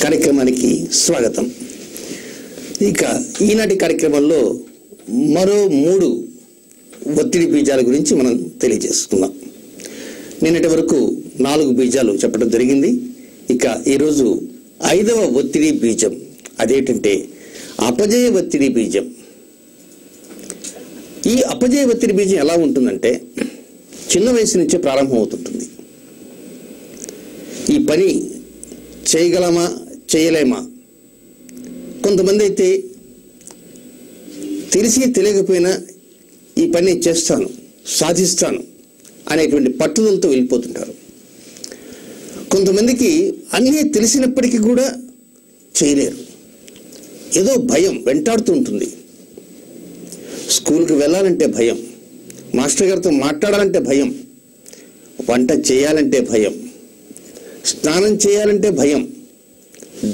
కార్యక్రమానికి స్వాగతం. ఇక ఈనాటి కార్యక్రమంలో మరో 3 ఒత్తిడి బీజాల గురించి మనం తెలియజేసుకుందాం. నిన్నటి వరకు 4 బీజాలు చెప్పడం జరిగింది. ఇక ఈరోజు 5వ ఒత్తిడి బీజం, అదేంటంటే అపజయ ఒత్తిడి బీజం. ఈ అపజయ ఒత్తిడి బీజం ఎలా ఉంటుందంటే చిన్న వయసు నుంచే ప్రారంభం అవుతుంటుంది. ఈ పని చేయగలమా చేయలేమా? కొంతమంది అయితే తెలిసి తెలియకపోయినా ఈ పని చేస్తాను, సాధిస్తాను అనేటువంటి పట్టుదలతో వెళ్ళిపోతుంటారు. కొంతమందికి అన్నీ తెలిసినప్పటికీ కూడా చేయలేరు. ఏదో భయం వెంటాడుతూ ఉంటుంది. స్కూల్కి వెళ్ళాలంటే భయం, మాస్టర్ గారితో మాట్లాడాలంటే భయం, వంట చేయాలంటే భయం, స్నానం చేయాలంటే భయం,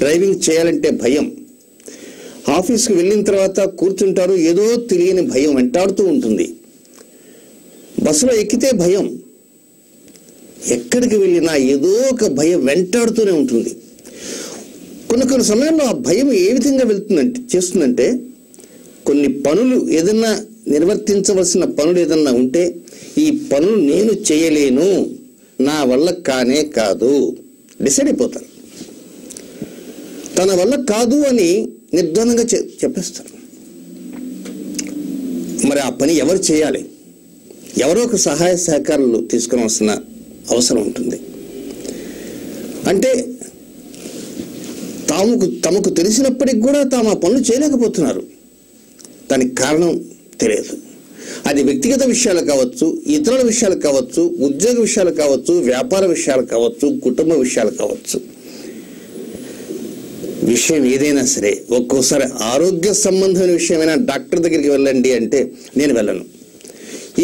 డ్రైవింగ్ చేయాలంటే భయం, ఆఫీస్కి వెళ్ళిన తర్వాత కూర్చుంటారు, ఏదో తెలియని భయం వెంటాడుతూ ఉంటుంది. బస్సులో ఎక్కితే భయం, ఎక్కడికి వెళ్ళినా ఏదో ఒక భయం వెంటాడుతూనే ఉంటుంది. కొన్ని సమయంలో ఆ భయం ఏ విధంగా చేస్తుందంటే కొన్ని పనులు ఏదన్నా నిర్వర్తించవలసిన పనులు ఏదన్నా ఉంటే ఈ పనులు నేను చేయలేను, నా వల్ల కానే కాదు డిసైడ్ అయిపోతారు. తన వల్ల కాదు అని నిర్ధారణంగా చెప్పేస్తారు. మరి ఆ పని ఎవరు చేయాలి? ఎవరో ఒక సహాయ సహకారాలు తీసుకోవాల్సిన అవసరం ఉంటుంది. అంటే తమకు తెలిసినప్పటికి కూడా తాము ఆ పనులు చేయలేకపోతున్నారు. దానికి కారణం తెలియదు. అది వ్యక్తిగత విషయాలు కావచ్చు, ఇతరుల విషయాలు కావచ్చు, ఉద్యోగ విషయాలు కావచ్చు, వ్యాపార విషయాలు కావచ్చు, కుటుంబ విషయాలు కావచ్చు. విషయం ఏదైనా సరే, ఒక్కోసారి ఆరోగ్య సంబంధమైన విషయమైనా డాక్టర్ దగ్గరికి వెళ్ళండి అంటే నేను వెళ్ళను.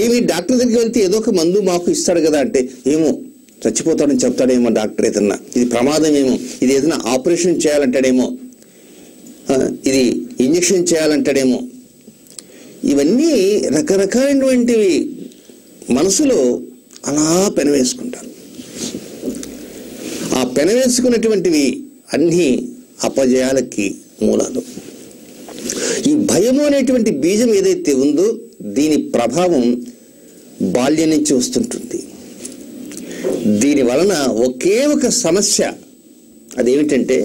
ఏమి డాక్టర్ దగ్గరికి వెళ్తే ఏదో ఒక మందు మాకు ఇస్తాడు కదా అంటే, ఏమో చచ్చిపోతాడని చెప్తాడేమో డాక్టర్, ఏదన్నా ఇది ప్రమాదం ఏమో, ఇది ఏదైనా ఆపరేషన్ చేయాలంటాడేమో, ఇది ఇంజక్షన్ చేయాలంటాడేమో. ఇవన్నీ రకరకాలైనటువంటివి మనసులో అలా పెనవేసుకుంటారు. ఆ పెనవేసుకున్నటువంటివి అన్నీ అపజయాలకి మూలాలు. ఈ భయము అనేటువంటి బీజం ఏదైతే ఉందో దీని ప్రభావం బాల్యం నుంచి వస్తుంటుంది. దీని వలన ఒకే ఒక సమస్య, అదేమిటంటే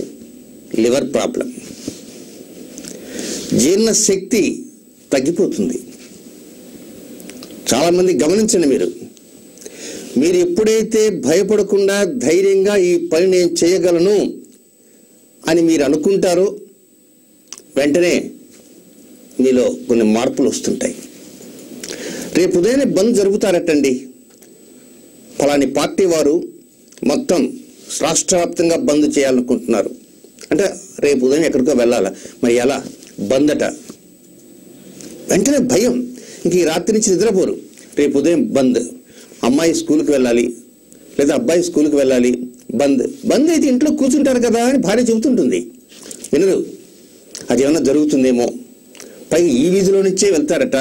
లివర్ ప్రాబ్లం. జీర్ణశక్తి తగ్గిపోతుంది. చాలామంది గమనించండి, మీరు ఎప్పుడైతే భయపడకుండా ధైర్యంగా ఈ పని నేను చేయగలను అని మీరు అనుకుంటారో వెంటనే మీలో కొన్ని మార్పులు వస్తుంటాయి. రేపు ఉదయాన్నే బంద్ జరుపుతారటండి, ఫలాని పార్టీ వారు మొత్తం రాష్ట్ర వ్యాప్తంగా బంద్ చేయాలనుకుంటున్నారు అంటే రేపు ఉదయం ఎక్కడికో వెళ్ళాలా, మరి ఎలా బంద్ అట. వెంటనే భయం, ఇంక ఈ రాత్రి నుంచి నిద్రపోరు. రేపు ఉదయం బంద్, అమ్మాయి స్కూల్కి వెళ్ళాలి లేదా అబ్బాయి స్కూల్కి వెళ్ళాలి, బంద్ అయితే ఇంట్లో కూర్చుంటారు కదా అని భార్య చెబుతుంటుంది. వినరు, అది ఏమన్నా జరుగుతుందేమో. పైగా ఈ వీధిలో నుంచే వెళ్తారట,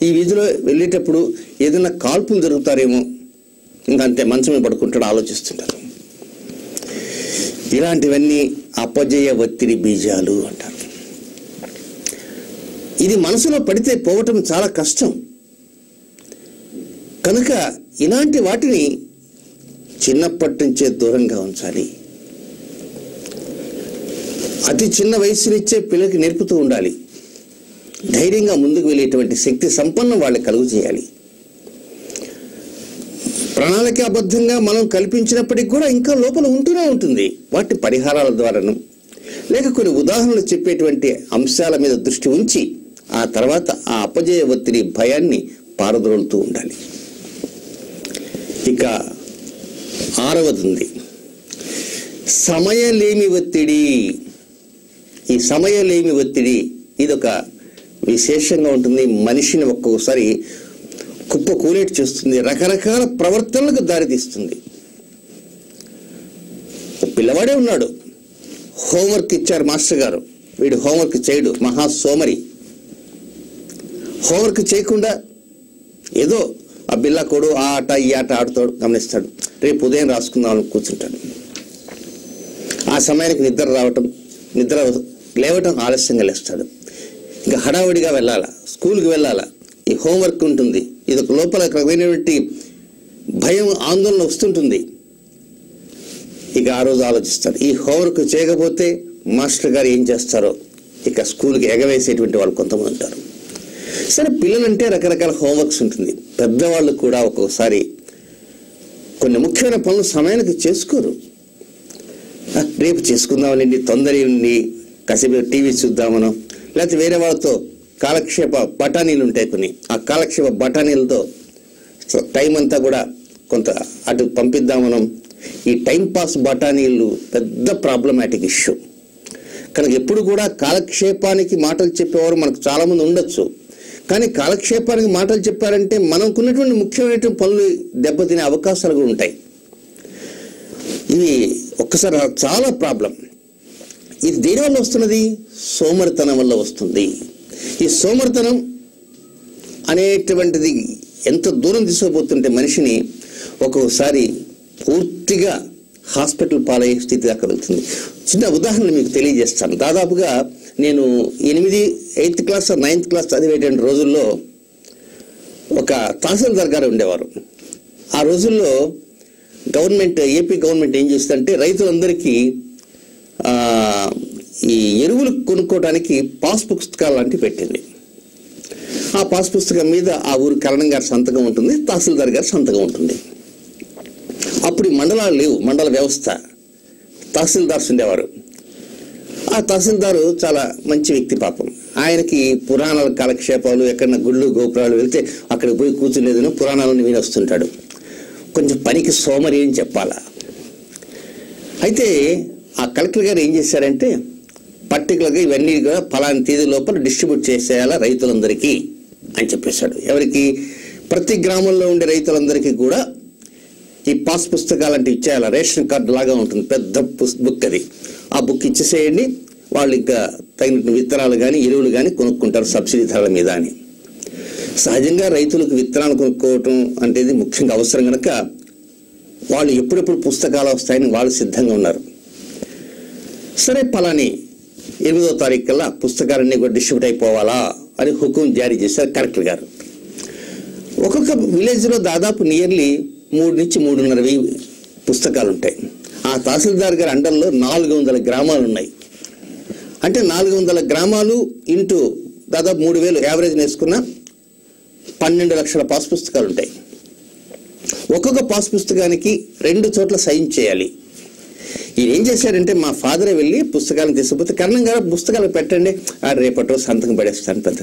ఈ వీధిలో వెళ్ళేటప్పుడు ఏదైనా కాల్పులు జరుగుతారేమో, ఇంకంతే మంచమే పడుకుంటాడు, ఆలోచిస్తుంటారు. ఇలాంటివన్నీ అపజయ ఒత్తిడి బీజాలు అంటారు. ఇది మనసులో పడితే పోవటం చాలా కష్టం. కనుక ఇలాంటి వాటిని చిన్నప్పటి నుంచే దూరంగా ఉంచాలి. అతి చిన్న వయసు నుంచే పిల్లలకి నేర్పుతూ ఉండాలి. ధైర్యంగా ముందుకు వెళ్ళేటువంటి శక్తి సంపన్నం వాళ్ళకి కలుగు చేయాలి. ప్రణాళికాబద్ధంగా మనం కల్పించినప్పటికీ కూడా ఇంకా లోపల ఉంటూనే ఉంటుంది. వాటి పరిహారాల ద్వారాను లేక కొన్ని ఉదాహరణలు చెప్పేటువంటి అంశాల మీద దృష్టి ఉంచి ఆ తర్వాత ఆ అపజయ ఒత్తిడి భయాన్ని పారద్రోలుతూ ఉండాలి. ఇక 6వది ఉంది, సమయలేమి ఒత్తిడి. ఈ సమయలేమి ఒత్తిడి ఇదొక విశేషంగా ఉంటుంది. మనిషిని ఒక్కొక్కసారి కుప్ప కూలేట్ చేస్తుంది, రకరకాల ప్రవర్తనలకు దారితీస్తుంది. పిల్లవాడే ఉన్నాడు, హోంవర్క్ ఇచ్చారు మాస్టర్ గారు, వీడు హోంవర్క్ చేయడు, మహా సోమరి. హోంవర్క్ చేయకుండా ఏదో ఆ బిల్లకోడు ఆ ఆట ఈ ఆట ఆడుతాడు, గమనిస్తాడు. రేపు ఉదయం రాసుకుందాం అని కూర్చుంటాడు. ఆ సమయానికి నిద్ర లేవటం ఆలస్యంగా లేస్తాడు. ఇంకా హడావుడిగా వెళ్ళాలా, స్కూల్కి వెళ్ళాలా, ఈ హోంవర్క్ ఉంటుంది, ఇది ఒక లోపల రకమైనటువంటి భయం ఆందోళన వస్తుంటుంది. ఇక ఆ రోజు ఆలోచిస్తాడు, ఈ హోంవర్క్ చేయకపోతే మాస్టర్ గారు ఏం చేస్తారో. ఇక స్కూల్కి ఎగవేసేటువంటి వాళ్ళు కొంతమంది ఉంటారు. సరే, పిల్లలంటే రకరకాల హోంవర్క్స్ ఉంటుంది. పెద్దవాళ్ళు కూడా ఒక్కొక్కసారి కొన్ని ముఖ్యమైన పనులు సమయానికి చేసుకోరు. రేపు చేసుకుందామనండి, తొందర ఉంది, కాసేపు టీవీ చూద్దామనో, లేకపోతే వేరే వాళ్ళతో కాలక్షేప బఠానీలు ఉంటాయి కొన్ని, ఆ కాలక్షేప బఠానీలతో టైం అంతా కూడా కొంత అటు పంపిద్దామనం. ఈ టైం పాస్ బఠానీలు పెద్ద ప్రాబ్లమాటిక్ ఇష్యూ. కనుక ఎప్పుడు కూడా కాలక్షేపానికి మాటలు చెప్పేవారు మనకు చాలామంది ఉండొచ్చు. కానీ కాలక్షేపానికి మాటలు చెప్పారంటే మనకున్నటువంటి ముఖ్యమైనటువంటి పనులు దెబ్బతినే అవకాశాలు కూడా ఉంటాయి. ఇది ఒక్కసారి చాలా ప్రాబ్లం. ఇది దేని వల్ల వస్తున్నది? సోమరితనం వల్ల వస్తుంది. ఈ సోమరితనం అనేటువంటిది ఎంత దూరం తీసుకుపోతుంటే మనిషిని ఒక్కొక్కసారి పూర్తిగా హాస్పిటల్ పాలయ్యే స్థితి దాకా వెళ్తుంది. చిన్న ఉదాహరణ మీకు తెలియజేస్తాను. దాదాపుగా నేను 8th క్లాస్ 9th క్లాస్ చదివేటువంటి రోజుల్లో ఒక తహసీల్దార్ గారు ఉండేవారు. ఆ రోజుల్లో ఏపీ గవర్నమెంట్ ఏం చేస్తుందంటే రైతులందరికీ ఈ ఎరువులు కొనుక్కోవడానికి పాస్ పుస్తకాలు లాంటివి పెట్టింది. ఆ పాస్ పుస్తకం మీద ఆ ఊరు కరణం గారి సంతకం ఉంటుంది, తహసీల్దార్ గారి సంతకం ఉంటుంది. అప్పుడు మండలాలు లేవు, మండల వ్యవస్థ. తహసీల్దార్స్ ఉండేవారు. ఆ తహసీల్దారు చాలా మంచి వ్యక్తి పాపం. ఆయనకి పురాణాల కాలక్షేపాలు, ఎక్కడన్నా గుళ్ళు గోపురాలు వెళ్తే అక్కడికి పోయి కూర్చునేదినో పురాణాలను విని వస్తుంటాడు. కొంచెం పనికి సోమరి అని చెప్పాలా. అయితే ఆ కలెక్టర్ గారు ఏం చేశారంటే, పర్టికులర్గా ఇవన్నీ కూడా ఫలానా తేదీ లోపల డిస్ట్రిబ్యూట్ చేసేయాలా రైతులందరికీ అని చెప్పేశాడు. ఎవరికి? ప్రతి గ్రామంలో ఉండే రైతులందరికీ కూడా ఈ పాస్ పుస్తకాలు అంటే ఇచ్చేయాలి. రేషన్ కార్డు లాగా ఉంటుంది, పెద్ద బుక్ అది. ఆ బుక్ ఇచ్చేసేయండి, వాళ్ళు ఇంకా తగిన విత్తనాలు కానీ ఎరువులు కానీ కొనుక్కుంటారు సబ్సిడీ ధరల మీద అని. సహజంగా రైతులకు విత్తనాలు కొనుక్కోవటం అంటే ముఖ్యంగా అవసరం కనుక వాళ్ళు ఎప్పుడెప్పుడు పుస్తకాలు వస్తాయని వాళ్ళు సిద్ధంగా ఉన్నారు. సరే, పలాని 8వ తారీఖు కల్లా పుస్తకాలన్నీ కూడా డిస్ట్రిబ్యూట్ అయిపోవాలా అని హుకుం జారీ చేశారు కలెక్టర్ గారు. ఒక్కొక్క విలేజ్లో దాదాపు నియర్లీ 3 నుంచి 3.5 పుస్తకాలు ఉంటాయి. ఆ తహసీల్దార్ గారి అండంలో 400 గ్రామాలు ఉన్నాయి. అంటే 400 గ్రామాలు ఇంటూ దాదాపు 3,000 యావరేజ్ వేసుకున్న 12 లక్షల పాస్ పుస్తకాలు ఉంటాయి. ఒక్కొక్క పాస్ పుస్తకానికి 2 చోట్ల సైన్ చేయాలి. ఈయన ఏం చేశారంటే, మా ఫాదరే వెళ్ళి పుస్తకాలను తీసుకుపోతే, కరణం గారు పుస్తకాలు పెట్టండి, రేపటి రోజు సంతకం పడేస్తాను. పెద్ద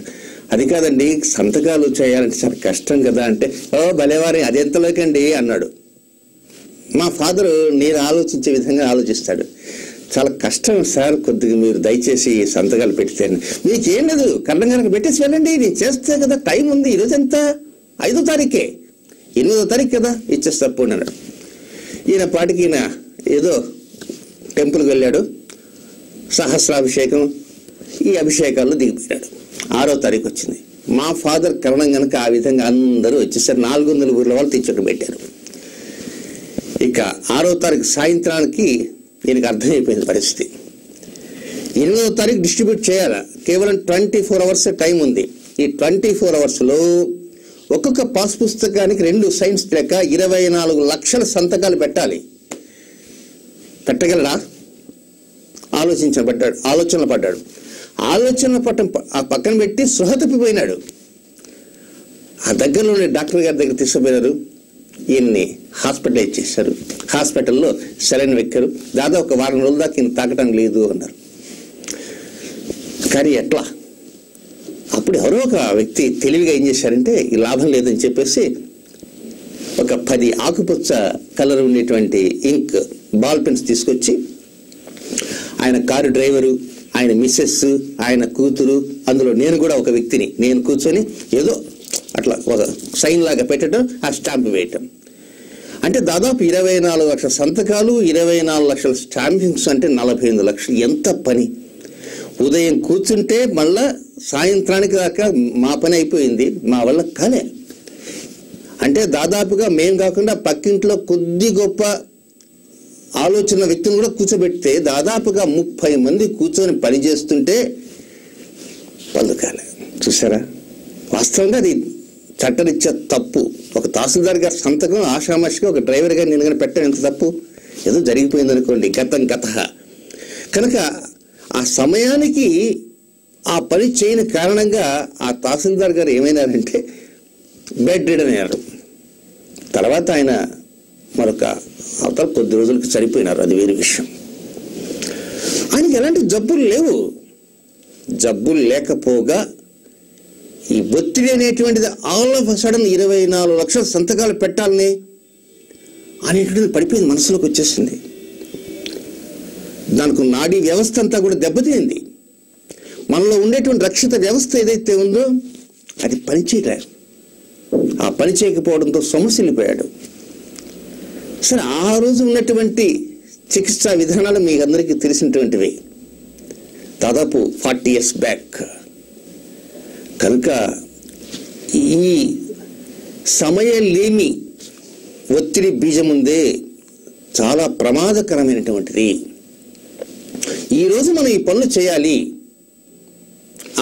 అది కాదండి, సంతకాలు చేయాలంటే చాలా కష్టం కదా అంటే, ఓ భలేవారే, అది ఎంతలోకండి అన్నాడు. మా ఫాదరు నేను ఆలోచించే విధంగా ఆలోచిస్తాడు. చాలా కష్టం సార్, కొద్దిగా మీరు దయచేసి సంతకాలు పెడితే. మీకేం లేదు, కరణం గారికి పెట్టేసి వెళ్ళండి, నేను చేస్తే కదా, టైం ఉంది. ఈరోజు ఎంత? 5వ తారీఖే, 8వ తారీఖు కదా, ఇచ్చేస్తా పోండి అన్నాడు. ఈయన పాటికి ఈయన ఏదో టెంపుల్కి వెళ్ళాడు, సహస్రాభిషేకం ఈ అభిషేకాల్లో దిగిపోయాడు. 6వ తారీఖు వచ్చింది. మా ఫాదర్ కరణం కనుక ఆ విధంగా అందరూ వచ్చేసరి 400 ఊర్ల వాళ్ళు తెచ్చుకొని పెట్టారు. ఇక 6వ తారీఖు సాయంత్రానికి ఈయనకి అర్థమైపోయింది పరిస్థితి. 8వ తారీఖు డిస్ట్రిబ్యూట్ చేయాలా, కేవలం 24 అవర్స్ టైం ఉంది. ఈ 24 అవర్స్లో ఒక్కొక్క పాస్ పుస్తకానికి 2 సైన్స్ లేక 24 లక్షల సంతకాలు పెట్టాలి. పెట్టగలడా? ఆలోచనలు పడ్డాడు. ఆలోచనలు పక్కన పెట్టి సృహ తప్పిపోయినాడు. ఆ దగ్గరలోనే డాక్టర్ గారి దగ్గర తీసుకుపోయినారు. ఈయన్ని హాస్పిటలైజ్ చేశారు. హాస్పిటల్లో సెలైన్ వెక్కారు. దాదాపు ఒక వారం రోజుల దాకా ఈయన తాకటం లేదు అన్నారు. కానీ ఎట్లా? అప్పుడు ఎవరో ఒక వ్యక్తి తెలివిగా ఏం చేశారంటే, ఈ లాభం లేదని చెప్పేసి ఒక 10 ఆకుపచ్చ కలర్ ఉండేటువంటి ఇంక్ బాల్ పెన్స్ తీసుకొచ్చి, ఆయన కారు డ్రైవరు, ఆయన మిస్సెస్, ఆయన కూతురు, అందులో నేను కూడా ఒక వ్యక్తిని, నేను కూర్చొని ఏదో అట్లా ఒక సైన్ లాగా పెట్టడం, ఆ స్టాంప్ వేయటం. అంటే దాదాపు 24 లక్షల సంతకాలు, 24 లక్షల స్టాంపింగ్స్, అంటే 48 లక్షలు. ఎంత పని! ఉదయం కూర్చుంటే మళ్ళా సాయంత్రానికి దాకా మా పని అయిపోయింది. మా వల్ల కాలే. అంటే దాదాపుగా మేం కాకుండా పక్కింట్లో కొద్ది గొప్ప ఆలోచన వ్యక్తిని కూడా కూర్చోబెడితే దాదాపుగా 30 మంది కూర్చొని పని చేస్తుంటే పలుకాలి. చూసారా, వాస్తవంగా అది చట్టరీత్యా తప్పు. ఒక తహసీల్దార్ గారి సంతకం ఆషామాషిగా ఒక డ్రైవర్ గారు నేను కానీ పెట్టడం ఎంత తప్పు? ఏదో జరిగిపోయింది అనుకోండి, గతం గత. కనుక ఆ సమయానికి ఆ పని చేయని కారణంగా ఆ తహసీల్దార్ గారు ఏమైనారంటే బెడ్ రిడన్ అయ్యారు. తర్వాత ఆయన మరొక అవతల కొద్ది రోజులకి చనిపోయినారు, అది వేరే విషయం. ఆయనకి ఎలాంటి జబ్బులు లేవు. జబ్బులు లేకపోగా ఈ ఒత్తిడి అనేటువంటిది ఆల్ ఆఫ్ సడన్ 24 లక్షల సంతకాలు పెట్టాలని అనేటువంటిది పడిపోయింది, మనసులోకి వచ్చేసింది. దానికి నాడీ వ్యవస్థ అంతా కూడా దెబ్బతింది. మనలో ఉండేటువంటి రక్షిత వ్యవస్థ ఏదైతే ఉందో అది పనిచేయలే. ఆ పని చేయకపోవడంతో సొమ్మసిల్లిపోయాడు. సరే, ఆ రోజు ఉన్నటువంటి చికిత్సా విధానాలు మీకు అందరికీ తెలిసినటువంటివి, దాదాపు 40 years బ్యాక్. కనుక ఈ సమయలేమి ఒత్తిడి బీజం ఉందే చాలా ప్రమాదకరమైనటువంటిది. ఈరోజు మనం ఈ పనులు చేయాలి,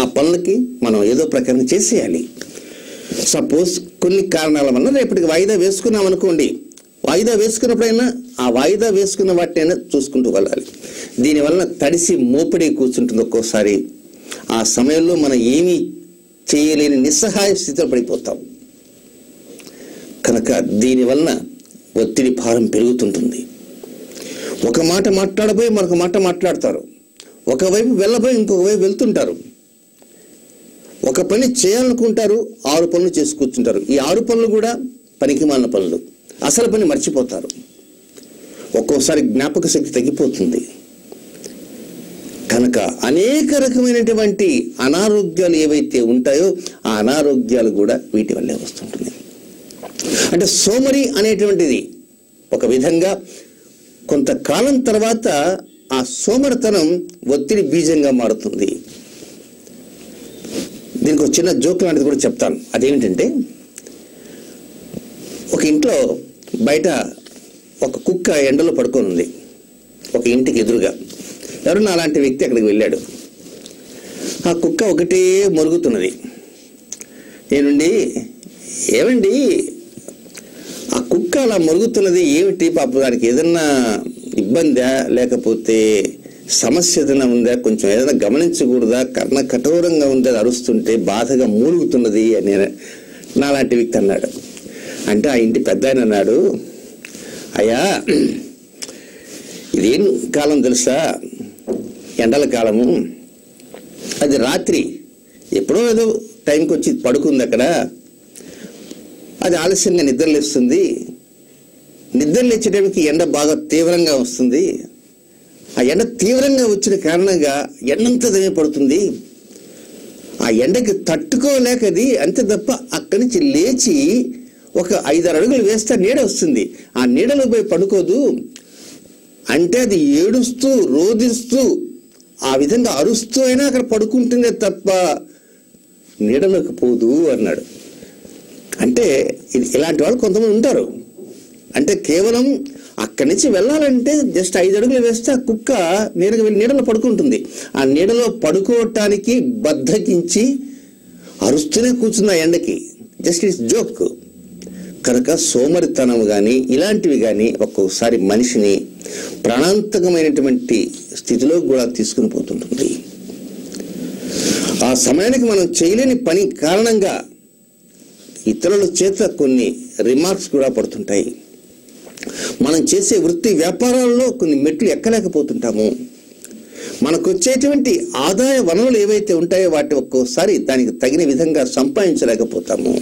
ఆ పనులకి మనం ఏదో ప్రకారం చేసేయాలి. సపోజ్ కొన్ని కారణాల వల్ల రేపటికి వాయిదా వేసుకున్నాం అనుకోండి, వాయిదా వేసుకున్నప్పుడైనా ఆ వాయిదా వేసుకున్న వాటినైనా చూసుకుంటూ వెళ్ళాలి. దీనివల్ల తడిసి మోపిడి కూర్చుంటుంది ఒక్కోసారి. ఆ సమయంలో మనం ఏమీ చేయలేని నిస్సహాయ స్థితిలో పడిపోతాం. కనుక దీనివల్ల ఒత్తిడి భారం పెరుగుతుంటుంది. ఒక మాట మాట్లాడబోయి మరొక మాట మాట్లాడతారు, ఒకవైపు వెళ్ళబోయి ఇంకొక వైపు వెళ్తుంటారు. ఒక పని చేయాలనుకుంటారు, 6 పనులు చేసి కూర్చుంటారు. ఈ 6 పనులు కూడా పనికిమాలిన పనులు, అసలు పని మర్చిపోతారు. ఒక్కోసారి జ్ఞాపక శక్తి తగ్గిపోతుంది. కనుక అనేక రకమైనటువంటి అనారోగ్యాలు ఏవైతే ఉంటాయో ఆ అనారోగ్యాలు కూడా వీటి వల్లే వస్తుంటుంది. అంటే సోమరి అనేటువంటిది ఒక విధంగా కొంతకాలం తర్వాత ఆ సోమరితనం ఒత్తిడి బీజంగా మారుతుంది. దీనికి ఒక చిన్న జోక్ లాంటిది కూడా చెప్తాను. అదేమిటంటే, ఒక ఇంట్లో బయట ఒక కుక్క ఎండలో పడుకొని ఉంది, ఒక ఇంటికి ఎదురుగా. ఎవరన్నా అలాంటి వ్యక్తి అక్కడికి వెళ్ళాడు. ఆ కుక్క ఒకటే మొరుగుతున్నది. నేనుండి, ఏమండి ఆ కుక్క అలా మొరుగుతున్నది ఏమిటి, పాప దానికి ఏదన్నా ఇబ్బందా లేకపోతే సమస్య ఏదైనా ఉందా, కొంచెం ఏదైనా గమనించకూడదా, కర్ణ కఠోరంగా ఉందా, అరుస్తుంటే బాధగా మూలుగుతున్నది అని నాలాంటి వ్యక్తి అన్నాడు. అంటే ఆ ఇంటి పెద్ద ఆయన అన్నాడు, అయ్యా ఇదేం కాలం తెలుసా, ఎండల కాలము. అది రాత్రి ఎప్పుడో ఏదో టైంకి వచ్చి పడుకుంది అక్కడ. అది ఆలస్యంగా నిద్రలేస్తుంది. నిద్ర లేచేటప్పటికి ఎండ బాగా తీవ్రంగా వస్తుంది. ఆ ఎండ తీవ్రంగా వచ్చిన కారణంగా ఎండంతా దయ పడుతుంది. ఆ ఎండకి తట్టుకోలేకది అంతే తప్ప అక్కడి నుంచి లేచి ఒక 5-6 అడుగులు వేస్తే నీడ వస్తుంది. ఆ నీడలో పోయి పడుకోదు. అంటే అది ఏడుస్తూ రోదిస్తూ ఆ విధంగా అరుస్తూ అయినా అక్కడ పడుకుంటుందే తప్ప నీడలోకి పోదు అన్నాడు. అంటే ఇలాంటి వాళ్ళు కొంతమంది ఉంటారు. అంటే కేవలం అక్కడి నుంచి వెళ్ళాలంటే జస్ట్ 5 అడుగులు వేస్తే ఆ కుక్క నేరుగా వెళ్ళి నీడలో పడుకుంటుంది. ఆ నీడలో పడుకోవటానికి బద్ధకించి అరుస్తూనే కూర్చుంది ఆ ఎండకి. Just it's joke. కనుక సోమరితనం కానీ ఇలాంటివి కానీ ఒక్కొక్కసారి మనిషిని ప్రాణాంతకమైనటువంటి స్థితిలో కూడా తీసుకుని పోతుంటుంది. ఆ సమయానికి మనం చేయలేని పని కారణంగా ఇతరుల చేత కొన్ని రిమార్క్స్ కూడా పడుతుంటాయి. మనం చేసే వృత్తి వ్యాపారాల్లో కొన్ని మెట్లు ఎక్కలేకపోతుంటాము. మనకు వచ్చేటువంటి ఆదాయ వనరులు ఏవైతే ఉంటాయో వాటి ఒక్కోసారి దానికి తగిన విధంగా సంపాదించలేకపోతాము.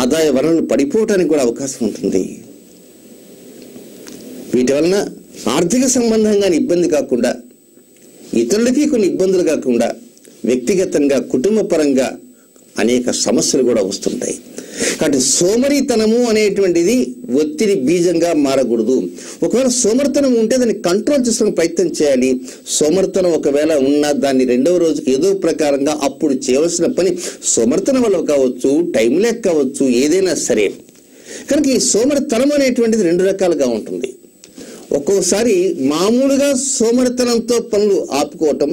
ఆదాయ వనరులు పడిపోవటానికి కూడా అవకాశం ఉంటుంది. వీటి వలన ఆర్థిక సంబంధంగా ఇబ్బంది కాకుండా, ఇతరులకి కొన్ని ఇబ్బందులు కాకుండా, వ్యక్తిగతంగా కుటుంబ పరంగా అనేక సమస్యలు కూడా వస్తుంటాయి. కాబట్టి సోమరితనము అనేటువంటిది ఒత్తిడి బీజంగా మారకూడదు. ఒకవేళ సోమరితనం ఉంటే దాన్ని కంట్రోల్ చేసుకునే ప్రయత్నం చేయాలి. సోమరితనం ఒకవేళ ఉన్నా దాన్ని 2వ రోజుకి ఏదో ప్రకారంగా అప్పుడు చేయవలసిన పని సోమరితనం వల్ల కావచ్చు, టైం లేక కావచ్చు, ఏదైనా సరే. కనుక ఈ సోమరితనం అనేటువంటిది 2 రకాలుగా ఉంటుంది. ఒక్కోసారి మామూలుగా సోమరితనంతో పనులు ఆపుకోవటం,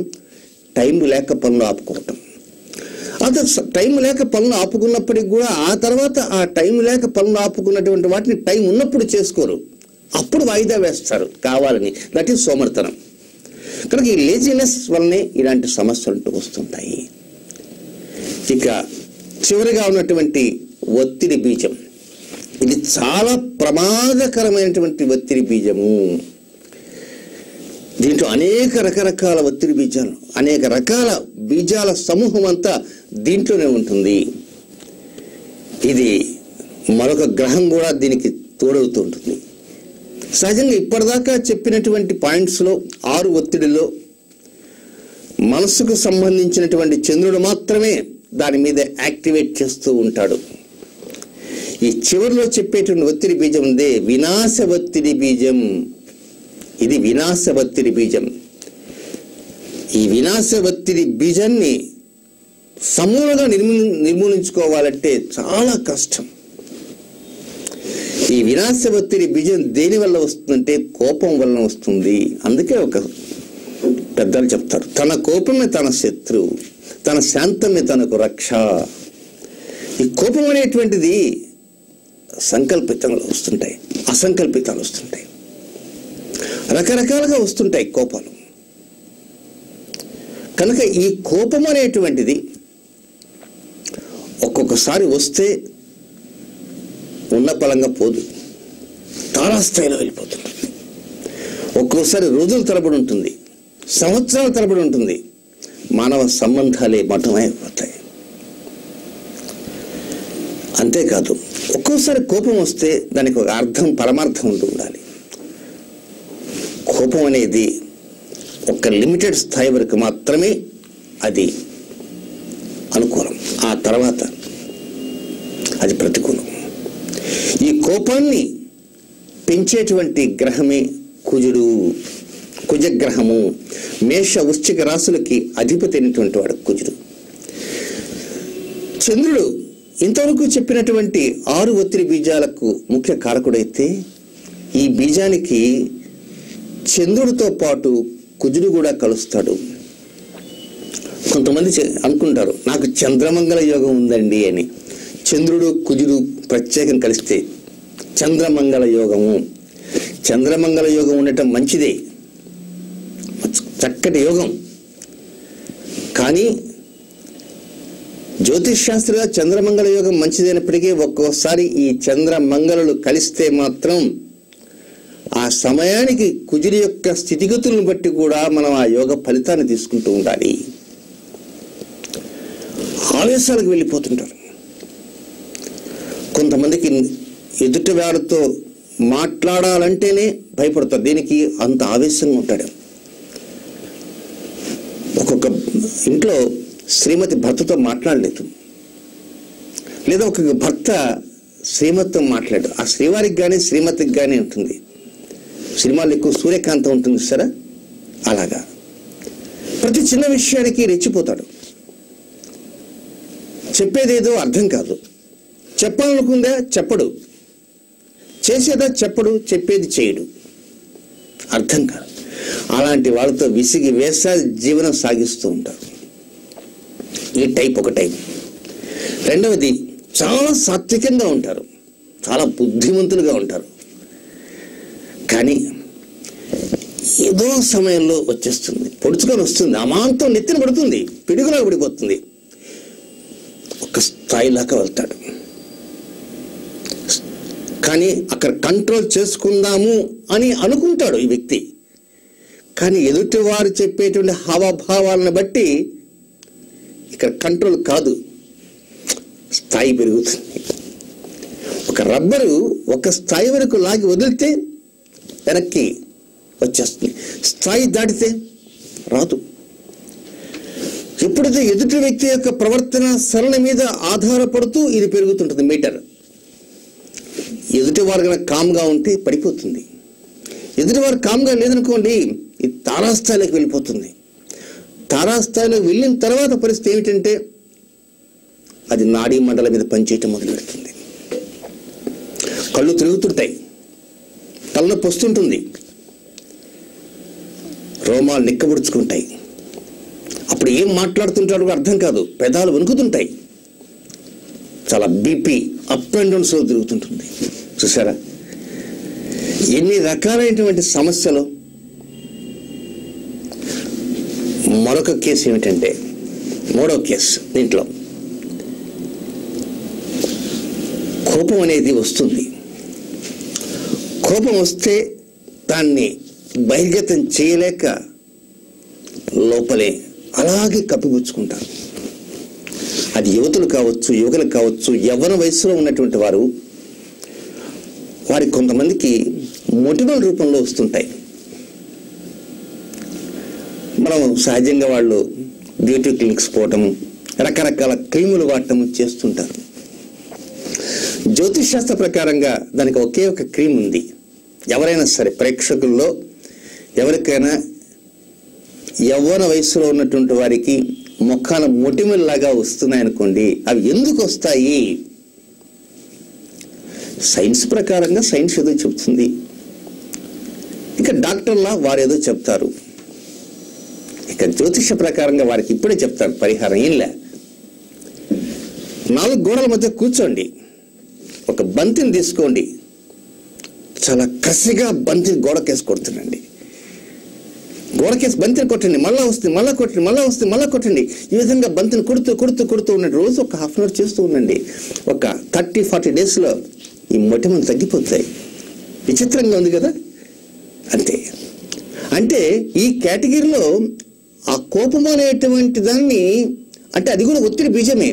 టైం లేక పనులు ఆపుకోవటం. అంత టైం లేక పనులు ఆపుకున్నప్పటికి కూడా ఆ తర్వాత ఆ టైం లేక పనులు ఆపుకున్నటువంటి వాటిని టైం ఉన్నప్పుడు చేసుకోరు, అప్పుడు వాయిదా వేస్తారు కావాలని. దట్ ఈజ్ సోమరితనం. కనుక ఈ లేజినెస్ వల్లనే ఇలాంటి సమస్యలు వస్తుంటాయి. ఇక చివరిగా ఉన్నటువంటి ఒత్తిడి బీజం, ఇది చాలా ప్రమాదకరమైనటువంటి ఒత్తిడి బీజము. దీంట్లో అనేక రకరకాల ఒత్తిడి బీజాలు, అనేక రకాల బీజాల సమూహం అంతా దీంట్లోనే ఉంటుంది. ఇది మరొక గ్రహం కూడా దీనికి తోడవుతూ ఉంటుంది. సహజంగా ఇప్పటిదాకా చెప్పినటువంటి పాయింట్స్లో 6 ఒత్తిడిలో మనసుకు సంబంధించినటువంటి చంద్రుడు మాత్రమే దాని మీద యాక్టివేట్ చేస్తూ ఉంటాడు. ఈ చివరిలో చెప్పేటువంటి ఒత్తిడి బీజం ఉందే, వినాశ ఒత్తిడి బీజం. ఇది వినాశ ఒత్తిడి బీజం. ఈ వినాశ ఒత్తిడి బీజాన్ని సమూలంగా నిర్మూలించుకోవాలంటే చాలా కష్టం. ఈ వినాశ ఒత్తిడి బీజం దేని వల్ల వస్తుందంటే కోపం వల్ల వస్తుంది. అందుకే ఒక పెద్దలు చెప్తారు, తన కోపమే తన శత్రువు, తన శాంతమే తనకు రక్ష. ఈ కోపం అనేటువంటిది సంకల్పితంగా వస్తుంటాయి, అసంకల్పితాలు వస్తుంటాయి, రకరకాలుగా వస్తుంటాయి కోపాలు. కనుక ఈ కోపం అనేటువంటిది ఒక్కొక్కసారి వస్తే ఉన్న పలంగా పోదు, తారాస్థాయిలో వెళ్ళిపోతుంటుంది. ఒక్కొక్కసారి రోజుల తరబడి ఉంటుంది, సంవత్సరాల తరబడి ఉంటుంది. మానవ సంబంధాలే మఠమైపోతాయి. అంతేకాదు, ఒక్కోసారి కోపం వస్తే దానికి ఒక అర్థం, పరమార్థం ఉంటూ ఉండాలి. కోపం అనేది ఒక లిమిటెడ్ స్థాయి వరకు మాత్రమే అది అనుకూలం, ఆ తర్వాత అది ప్రతికూలం. ఈ కోపాన్ని పెంచేటువంటి గ్రహమే కుజుడు, కుజగ్రహము. మేష వృశ్చిక రాశులకి అధిపతి అయినటువంటి వాడు కుజుడు. చంద్రుడు ఇంతవరకు చెప్పినటువంటి 6 ఒత్తిడి బీజాలకు ముఖ్య కారకుడైతే ఈ బీజానికి చంద్రుడితో పాటు కుజుడు కూడా కలుస్తాడు. కొంతమంది అనుకుంటారు నాకు చంద్రమంగళ యోగం ఉందండి అని. చంద్రుడు కుజుడు ప్రత్యేకం కలిస్తే చంద్రమంగళ యోగము. చంద్రమంగళ యోగం ఉండటం మంచిదే, చక్కటి యోగం. కానీ జ్యోతిష్ శాస్త్రిగా చంద్రమంగళ యోగం మంచిదైనప్పటికీ ఒక్కోసారి ఈ చంద్రమంగళులు కలిస్తే మాత్రం ఆ సమయానికి కుజుడి యొక్క స్థితిగతులను బట్టి కూడా మనం ఆ యోగ ఫలితాన్ని తీసుకుంటూ ఉండాలి. ఆవేశాలకు వెళ్ళిపోతుంటారు. కొంతమందికి ఎదుటి వారితో మాట్లాడాలంటేనే భయపడతారు, దీనికి అంత ఆవేశంగా ఉంటాడు. ఒక్కొక్క ఇంట్లో శ్రీమతి భర్తతో మాట్లాడలేదు, లేదా ఒక భర్త శ్రీమతితో మాట్లాడు. ఆ శ్రీవారికి కానీ శ్రీమతికి కానీ ఉంటుంది. సినిమాలు ఎక్కువ సూర్యకాంతం ఉంటుంది సరే, అలాగా ప్రతి చిన్న విషయానికి రెచ్చిపోతాడు. చెప్పేదేదో అర్థం కాదు, చెప్పాలనుకుందా చెప్పడు, చేసేదా చెప్పడు, చెప్పేది చేయడు, అర్థం కాదు. అలాంటి వాళ్ళతో విసిగి వేస జీవనం సాగిస్తూ ఉంటారు. ఈ టైప్ ఒక టైప్. రెండవది, చాలా సాత్వికంగా ఉంటారు, చాలా బుద్ధిమంతులుగా ఉంటారు. కానీ ఏదో సమయంలో వచ్చేస్తుంది, పొడుచుకొని వస్తుంది, అమాంతం నెత్తిన పడుతుంది, పిడుగులా పడిపోతుంది, ఒక స్థాయిలాగా వెళ్తాడు. కానీ అక్కడ కంట్రోల్ చేసుకుందాము అని అనుకుంటాడు ఈ వ్యక్తి. కానీ ఎదుటి వారు చెప్పేటువంటి హావభావాలను బట్టి ఇక్కడ కంట్రోల్ కాదు, స్థాయి పెరుగుతుంది. ఒక రబ్బరు ఒక స్థాయి వరకు లాగి వదిలితే వెనక్కి వచ్చేస్తుంది, స్థాయి దాటితే రాదు. ఎప్పుడైతే ఎదుటి వ్యక్తి యొక్క ప్రవర్తన సరళి మీద ఆధారపడుతూ ఇది పెరుగుతుంటుంది మీటర్. ఎదుటి వారు కనుక కామ్గా ఉంటే పడిపోతుంది, ఎదుటి వారు కామ్గా లేదనుకోండి ఇది తారాస్థాయిలోకి వెళ్ళిపోతుంది. తారాస్థాయిలోకి వెళ్ళిన తర్వాత పరిస్థితి ఏమిటంటే అది నాడీ మండల మీద పనిచేయటం మొదలు పెడుతుంది. కళ్ళు తిరుగుతుంటాయి, తలనొప్పి వస్తుంటుంది, రోమాలు నిక్కబుడుచుకుంటాయి. అప్పుడు ఏం మాట్లాడుతుంటారో అర్థం కాదు, పెదాలు వణుకుతుంటాయి, చాలా బీపీ అప్ అండ్ డౌన్స్ తిరుగుతుంటుంది. చూసారా ఎన్ని రకాలైనటువంటి సమస్యలు. మరొక కేసు ఏమిటంటే, మూడో కేసు, దీంట్లో కోపం అనేది వస్తుంది. కోపం వస్తే దాన్ని బహిర్గతం చేయలేక లోపలే అలాగే కప్పిపుచ్చుకుంటారు. అది యువతులు కావచ్చు, యువకులు కావచ్చు, యవ్వన వయసులో ఉన్నటువంటి వారి కొంతమందికి మొటిమల రూపంలో వస్తుంటాయి. మనం సహజంగా వాళ్ళు బ్యూటీ క్లినిక్స్ పోవటం, రకరకాల క్రీములు వాడటం చేస్తుంటారు. జ్యోతిష్ శాస్త్ర ప్రకారంగా దానికి ఒకే ఒక క్రీమ్ ఉంది. ఎవరైనా సరే ప్రేక్షకుల్లో ఎవరికైనా యవ్వన వయసులో ఉన్నటువంటి వారికి ముఖాన మొటిమల్లాగా వస్తున్నాయనుకోండి, అవి ఎందుకు వస్తాయి? సైన్స్ ప్రకారంగా సైన్స్ ఏదో చెప్తుంది, ఇక డాక్టర్లా వారు ఏదో చెప్తారు, ఇక జ్యోతిష ప్రకారంగా వారికి ఇప్పుడే చెప్తారు పరిహారం. ఏంలే, 4 గోడల మధ్య కూర్చోండి, ఒక బంతిని తీసుకోండి, చాలా కసిగా బంతిని గోడకేసి కొడుతుండండి. గోడకేసి బంతిని కొట్టండి, మళ్ళా వస్తుంది, మళ్ళా కొట్టండి, మళ్ళా వస్తుంది, మళ్ళా కొట్టండి. ఈ విధంగా బంతిని కొడుతూ ఉండండి. రోజు ఒక ½ అవర్ చేస్తూ ఉండండి. ఒక 30-40 డేస్లో ఈ మొటిమలు తగ్గిపోతాయి. విచిత్రంగా ఉంది కదా. అంతే. అంటే ఈ కేటగిరీలో ఆ కోపం అనేటువంటి దాన్ని, అంటే అది కూడా ఒత్తిడి బీజమే,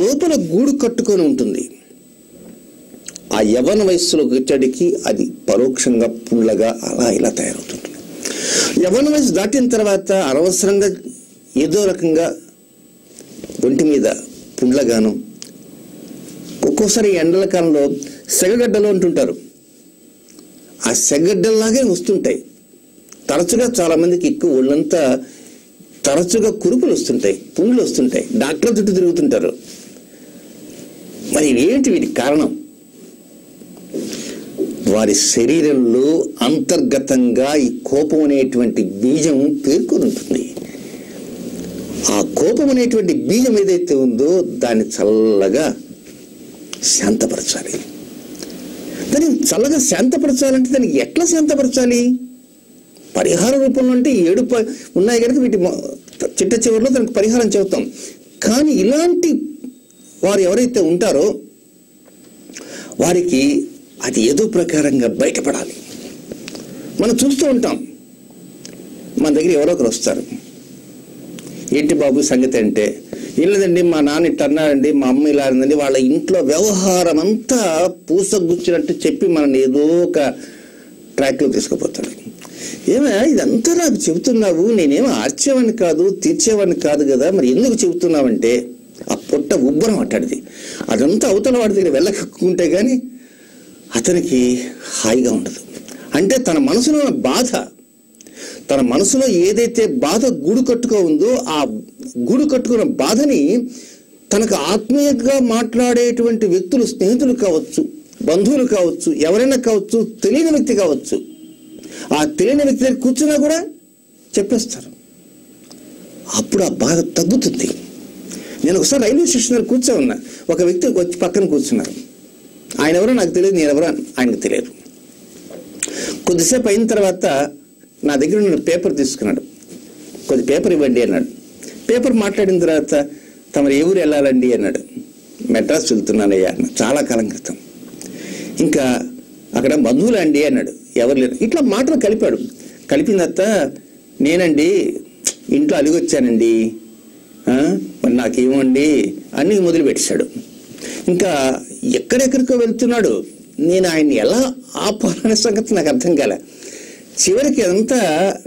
లోపల గూడు కట్టుకొని ఉంటుంది. ఆ యవ్వన వయస్సులో వచ్చేటికి అది పరోక్షంగా పుల్లగా అలా ఇలా తయారవుతుంటుంది. యవ్వన వయసు దాటిన తర్వాత అనవసరంగా ఏదో రకంగా ఒంటి మీద పుండ్లగాను, ఒక్కోసారి ఎండల కాలంలో సెగగడ్డలు అంటుంటారు, ఆ సెగగడ్డల్లాగే వస్తుంటాయి. తరచుగా చాలా మందికి ఎక్కువ ఒళ్ళంతా తరచుగా కురుపులు వస్తుంటాయి, పుండ్లు వస్తుంటాయి, డాక్టర్ల చుట్టూ తిరుగుతుంటారు. మరి ఏంటి వీటికి కారణం? వారి శరీరంలో అంతర్గతంగా ఈ కోపం అనేటువంటి బీజం పేర్కొని ఉంటుంది. ఆ కోపం అనేటువంటి బీజం ఏదైతే ఉందో దాన్ని చల్లగా శాంతపరచాలి. దాన్ని చల్లగా శాంతపరచాలంటే దానికి ఎట్లా శాంతపరచాలి? పరిహార రూపంలో అంటే 7 ఉన్నాయి కనుక వీటి చిట్ట చివరిలో దానికి పరిహారం చెబుతాం. కానీ ఇలాంటి వారు ఎవరైతే ఉంటారో వారికి అది ఏదో ప్రకారంగా బయటపడాలి. మనం చూస్తూ ఉంటాం, మన దగ్గర ఎవరో ఒకరు వస్తారు, ఏంటి బాబు సంగతి అంటే, ఏం లేదండి మా నాన్న ఇట్లా అన్నాడండి, మా అమ్మ ఇలా అన్నది, వాళ్ళ ఇంట్లో వ్యవహారం అంతా పూసగుచ్చినట్టు చెప్పి మనల్ని ఏదో ఒక ట్రాక్లో తీసుకుపోతాడు. ఏమయ్యా ఇదంతా నాకు చెబుతున్నావు, నేనేమో ఆర్చేవాడిని కాదు, తీర్చేవాడిని కాదు కదా, మరి ఎందుకు చెబుతున్నావంటే ఆ పొట్ట ఉబ్బరం అట్టడిది, అదంతా అవతల వాడి దగ్గర వెళ్ళకుంటే కానీ అతనికి హాయిగా ఉండదు. అంటే తన మనసులో బాధ, తన మనసులో ఏదైతే బాధ గూడు కట్టుకో ఉందో ఆ గూడు కట్టుకున్న బాధని తనకు ఆత్మీయంగా మాట్లాడేటువంటి వ్యక్తులు, స్నేహితులు కావచ్చు, బంధువులు కావచ్చు, ఎవరైనా కావచ్చు, తెలియని వ్యక్తి కావచ్చు, ఆ తెలియని వ్యక్తి దగ్గర కూర్చున్నా కూడా చెప్పేస్తారు. అప్పుడు ఆ బాధ తగ్గుతుంది. నేను ఒకసారి రైల్వే స్టేషన్లో కూర్చో ఉన్నా, ఒక వ్యక్తి వచ్చి పక్కన కూర్చున్నారు. ఆయన ఎవరో నాకు తెలియదు, నేను ఎవరో ఆయనకు తెలియదు. కొద్దిసేపు అయిన తర్వాత నా దగ్గర ఉన్న పేపర్ తీసుకున్నాడు, కొద్ది పేపర్ ఇవ్వండి అన్నాడు. పేపర్ మాట్లాడిన తర్వాత తమరు ఏ ఊరు వెళ్ళాలండి అన్నాడు. మెడ్రాస్ వెళ్తున్నానయ్యా అన్న, చాలా కాలం క్రితం. ఇంకా అక్కడ బంధువులు అండి అన్నాడు. ఎవరు లేరు. ఇట్లా మాటలు కలిపాడు. కలిపిన తర్వాత నేనండి ఇంట్లో అలిగొచ్చానండి, మరి నాకేమండి అని మొదలుపెట్టాడు. ఇంకా ఎక్కడెక్కడికో వెళ్తున్నాడు. నేను ఆయన్ని ఎలా ఆపాలనే సంగతి నాకు అర్థం కాలే. చివరికి అంతా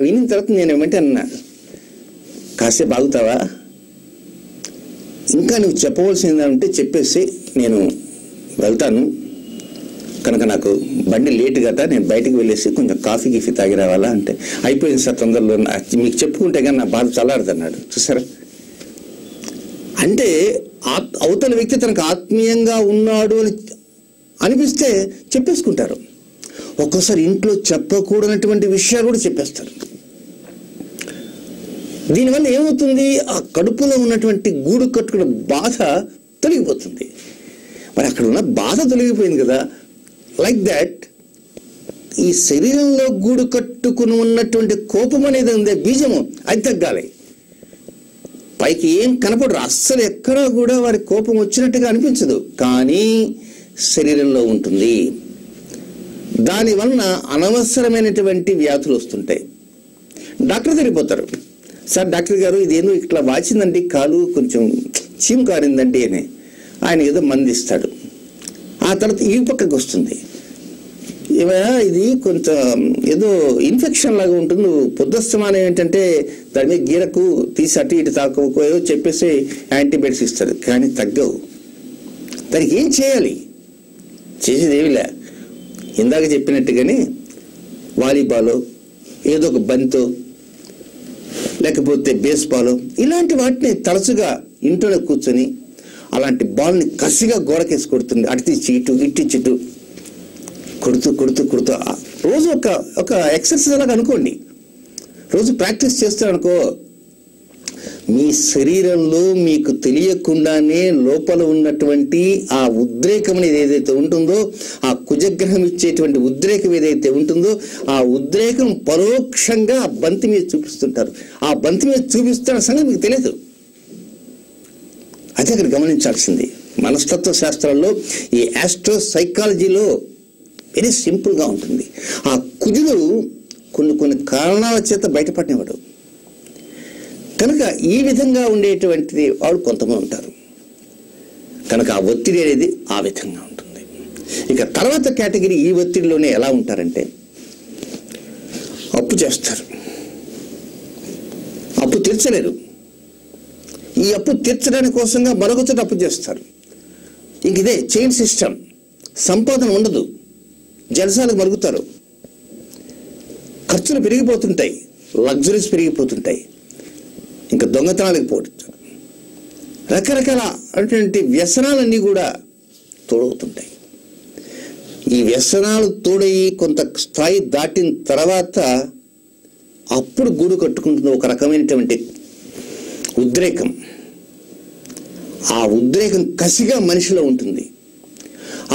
వినిన తర్వాత నేను ఏమంటే అన్నా, కాసేపు ఆగుతావా, ఇంకా నువ్వు చెప్పవలసిందంటే చెప్పేసి నేను వెళ్తాను, కనుక నాకు బండి లేటు కదా, నేను బయటకు వెళ్ళేసి కొంచెం కాఫీ గిఫీ తాగి రావాలా అంటే, అయిపోయింది సార్ తొందరలో, మీకు చెప్పుకుంటే కానీ నా బాధ చల్లారుదన్నాడు. చూసారా, అంటే అవతల వ్యక్తి తనకు ఆత్మీయంగా ఉన్నాడు అని అనిపిస్తే చెప్పేసుకుంటారు. ఒక్కోసారి ఇంట్లో చెప్పకూడనటువంటి విషయాలు కూడా చెప్పేస్తారు. దీనివల్ల ఏమవుతుంది? ఆ కడుపులో ఉన్నటువంటి గూడు కట్టుకున్న బాధ తొలగిపోతుంది. మరి అక్కడ ఉన్న బాధ తొలగిపోయింది కదా. లైక్ దాట్ ఈ శరీరంలో గూడు కట్టుకుని ఉన్నటువంటి కోపం అనేది ఉంది, బీజము, అది తగ్గాలి. పైకి ఏం కనపడరు, అస్సలు ఎక్కడా కూడా వారి కోపం వచ్చినట్టుగా అనిపించదు, కానీ శరీరంలో ఉంటుంది. దానివలన అనవసరమైనటువంటి వ్యాధులు వస్తుంటాయి. డాక్టర్ తిరిగిపోతారు, సార్ డాక్టర్ గారు ఇదేదో ఇట్లా వాచిందండి, కాలు కొంచెం చీము కారిందండి అని ఆయన ఏదో మంది ఇస్తాడు. ఆ తర్వాత ఈ పక్కకు వస్తుంది, ఇది కొంచెం ఏదో ఇన్ఫెక్షన్ లాగా ఉంటుంది, నువ్వు పొద్దుస్తమానం ఏంటంటే దాని మీద గీరకు తీసి అటు ఇటు తాకపోయో చెప్పేసి యాంటీబయాటిక్స్ ఇస్తారు, కానీ తగ్గవు. దానికి ఏం చేయాలి? చేసేది ఏమిలే, ఇందాక చెప్పినట్టుగానే వాలీబాలో ఏదో ఒక బంతో లేకపోతే బేస్బాలో ఇలాంటి వాటిని తరచుగా ఇంట్లో కూర్చొని అలాంటి బాల్ని కసిగా గోడకేసి కొడుతుంది, అటు ఇటు ఇటు కొడుతూ కొడుతూ కొడుతూ రోజు ఒక ఎక్సర్సైజ్ లాగా అనుకోండి. రోజు ప్రాక్టీస్ చేస్తారనుకో, మీ శరీరంలో మీకు తెలియకుండానే లోపల ఉన్నటువంటి ఆ ఉద్రేకం అనేది ఏదైతే ఉంటుందో, ఆ కుజగ్రహం ఇచ్చేటువంటి ఉద్రేకం ఏదైతే ఉంటుందో, ఆ ఉద్రేకం పరోక్షంగా ఆ బంతి మీద చూపిస్తుంటారు. ఆ బంతి మీద చూపిస్తున్న సంగతి మీకు తెలియదు. అదే అక్కడ గమనించాల్సింది. మనస్తత్వ శాస్త్రాల్లో ఈ ఆస్ట్రో సైకాలజీలో వెరీ సింపుల్గా ఉంటుంది. ఆ కుజుడు కొన్ని కారణాల చేత బయటపడినవాడు కనుక ఈ విధంగా ఉండేటువంటిది వాడు కొంతమంది ఉంటారు కనుక ఆ ఒత్తిడి అనేది ఆ విధంగా ఉంటుంది. ఇక తర్వాత కేటగిరీ ఈ ఒత్తిడిలోనే ఎలా ఉంటారంటే, అప్పు చేస్తారు, అప్పు తీర్చలేరు, ఈ అప్పు తీర్చడానికి కోసంగా మరొక చోట అప్పు చేస్తారు. ఇంక ఇదే చైన్ సిస్టమ్. సంపాదన ఉండదు, జలసాలకు మరుగుతారు, ఖర్చులు పెరిగిపోతుంటాయి, లగ్జరీస్ పెరిగిపోతుంటాయి, ఇంకా దొంగతనాలకు పోతుంటారు, రకరకాల అటువంటి వ్యసనాలన్నీ కూడా తోడవుతుంటాయి. ఈ వ్యసనాలు తోడయి కొంత స్థాయి దాటిన తర్వాత అప్పుడు గూడు కట్టుకుంటుంది ఒక రకమైనటువంటి ఉద్రేకం. ఆ ఉద్రేకం కసిగా మనిషిలో ఉంటుంది.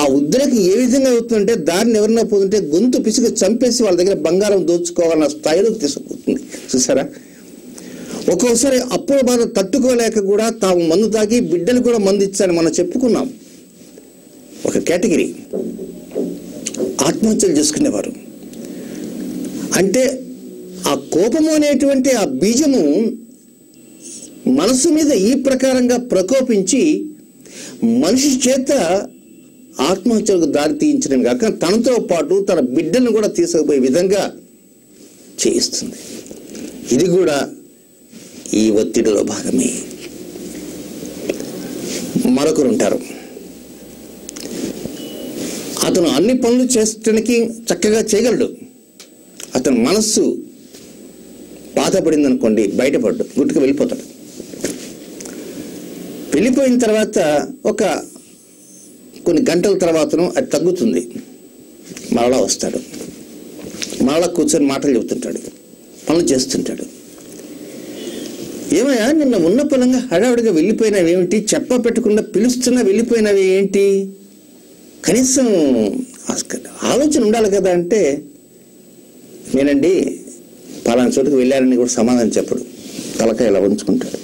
ఆ ఉద్రేకం ఏ విధంగా అవుతుందంటే, దారిని ఎవరైనా పోతుంటే గొంతు పిసికి చంపేసి వాళ్ళ దగ్గర బంగారం దోచుకోవాలన్న స్థాయిలోకి తీసుకుపోతుంది. చూసారా? ఒక్కోసారి అప్పుల బాధ తట్టుకోలేక కూడా తాము మందు తాగి బిడ్డలు కూడా మందు ఇచ్చారని మనం చెప్పుకున్నాం. ఒక కేటగిరీ ఆత్మహత్యలు చేసుకునేవారు. అంటే ఆ కోపము అనేటువంటి ఆ బీజము మనసు మీద ఈ ప్రకారంగా ప్రకోపించి మనిషి చేత ఆత్మహత్యలకు దారి తీయించడం కాక తనతో పాటు తన బిడ్డలను కూడా తీసుకుపోయే విధంగా చేయిస్తుంది. ఇది కూడా ఈ ఒత్తిడిలో భాగమే. మరొకరు ఉంటారు, అతను అన్ని పనులు చేయడానికి చక్కగా చేయగలడు, అతని మనస్సు బాధపడింది అనుకోండి, బయటపడ్డు గుట్టుకు వెళ్ళిపోతాడు. వెళ్ళిపోయిన తర్వాత కొన్ని గంటల తర్వాతను అది తగ్గుతుంది, మరలా వస్తాడు, మరలా కూర్చొని మాటలు చెబుతుంటాడు, పనులు చేస్తుంటాడు. ఏమయ్యా నిన్న ఉన్న పొలంగా హడావుడిగా వెళ్ళిపోయినవేమిటి, చెప్ప పెట్టకుండా పిలుస్తున్నా వెళ్ళిపోయినవి ఏంటి, కనీసం ఆలోచన ఉండాలి కదా అంటే, నేనండి పలానా చోటుకు వెళ్ళానని కూడా సమాధానం చెప్పడు, తలకాయ ఇలా ఉంచుకుంటాడు,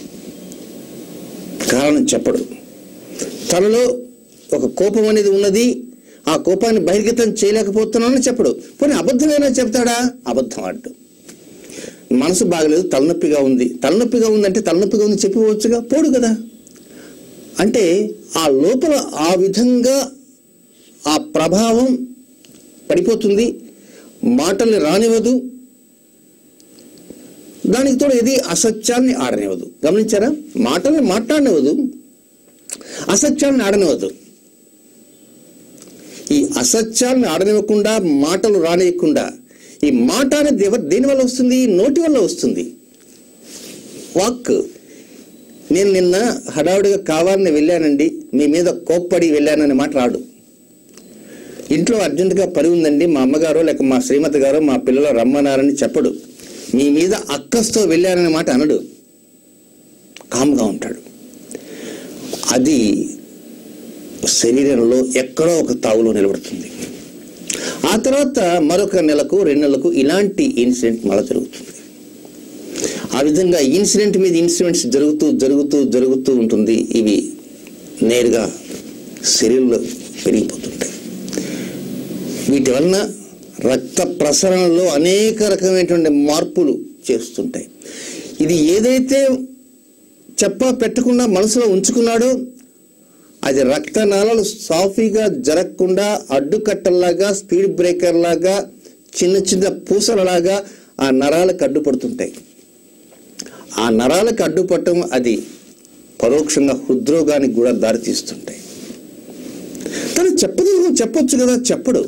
కారణం చెప్పడు. తనలో ఒక కోపం అనేది ఉన్నది, ఆ కోపాన్ని బహిర్గతం చేయలేకపోతున్నానని చెప్పడు. పోనీ అబద్ధమైనా చెప్తాడా? అబద్ధం ఆడు. మనసు బాగలేదు, తలనొప్పిగా ఉంది, తలనొప్పిగా ఉందంటే తలనొప్పిగా ఉంది చెప్పవచ్చుగా, పోడు కదా. అంటే ఆ లోపల ఆ విధంగా ఆ ప్రభావం పడిపోతుంది, మాటల్ని రానివ్వదు, దానికి తోడు ఇది అసత్యాన్ని ఆడనివ్వదు. గమనించారా? మాటల్ని మాట్లాడనివ్వదు, అసత్యాన్ని ఆడనివ్వదు. ఈ అసత్యాన్ని ఆడనివ్వకుండా, మాటలు రానివ్వకుండా, ఈ మాట అనేది దేని వల్ల వస్తుంది? నోటి వల్ల వస్తుంది, వాక్. నేను నిన్న హడావుడిగా కావాలని వెళ్ళానండి, మీ మీద కోప్పడి వెళ్ళాననే మాట రాడు. ఇంట్లో అర్జెంటుగా పని ఉందండి, మా అమ్మగారో లేక మా శ్రీమతి గారో మా పిల్లలు రమ్మన్నారని చెప్పడు. మీ మీద అక్కస్తో వెళ్ళాననే మాట అనడు. కామ్గా ఉంటాడు. అది శరీరంలో ఎక్కడో ఒక తావులో నిలబడుతుంది. ఆ తర్వాత మరొక నెలకు 2 నెలలకు ఇలాంటి ఇన్సిడెంట్ మళ్ళీ జరుగుతుంది. ఆ విధంగా ఇన్సిడెంట్ మీద ఇన్సిడెంట్స్ జరుగుతూ ఉంటుంది. ఇవి నేరుగా శరీరంలో పెరిగిపోతుంటాయి. వీటి వలన రక్త ప్రసరణలో అనేక రకమైనటువంటి మార్పులు చేస్తుంటాయి. ఇది ఏదైతే పెట్టకుండా మనసులో ఉంచుకున్నాడో అది రక్తనాళాలు సాఫీగా జరగకుండా అడ్డుకట్టల్లాగా, స్పీడ్ బ్రేకర్ లాగా, చిన్న పూసలలాగా ఆ నరాలకు అడ్డుపడుతుంటాయి. ఆ నరాలకు అడ్డుపడటం అది పరోక్షంగా హృద్రోగానికి కూడా దారితీస్తుంటాయి. తను చెప్పొచ్చు కదా, చెప్పడు.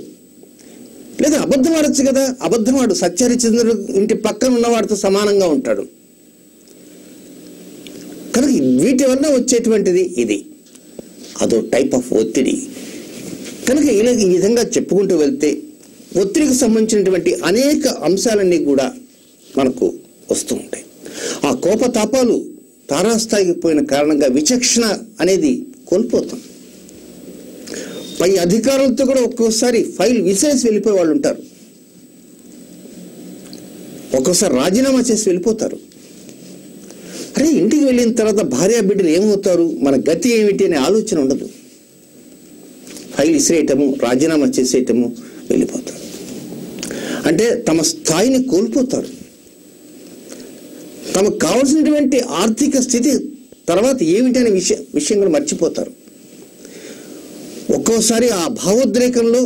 లేదా అబద్ధం ఆడచ్చు కదా, అబద్ధం ఆడు. సత్యహరిశ్చంద్రుడు ఇంటి పక్కన ఉన్నవాడితో సమానంగా ఉంటాడు. కనుక వీటి వల్ల వచ్చేటువంటిది ఇది. అదో టైప్ ఆఫ్ ఒత్తిడి. కనుక ఇలా ఈ విధంగా చెప్పుకుంటూ వెళ్తే ఒత్తిడికి సంబంధించినటువంటి అనేక అంశాలన్నీ కూడా మనకు వస్తూ ఉంటాయి. ఆ కోపతాపాలు తారాస్థాయికి పోయిన కారణంగా విచక్షణ అనేది కోల్పోతాం. పై అధికారులతో కూడా ఒక్కోసారి ఫైల్ విసేసి వెళ్ళిపోయే వాళ్ళు ఉంటారు. ఒక్కోసారి రాజీనామా చేసి వెళ్ళిపోతారు. అరే, ఇంటికి వెళ్ళిన తర్వాత భార్య బిడ్డలు ఏమవుతారు, మన గతి ఏమిటి అనే ఆలోచన ఉండదు. ఫైల్ విసిరేయటము, రాజీనామా చేసేయటము, వెళ్ళిపోతారు. అంటే తమ స్థాయిని కోల్పోతారు. తమకు కావాల్సినటువంటి ఆర్థిక స్థితి తర్వాత ఏమిటి అనే విషయం కూడా మర్చిపోతారు. ఒక్కోసారి ఆ భావోద్రేకంలో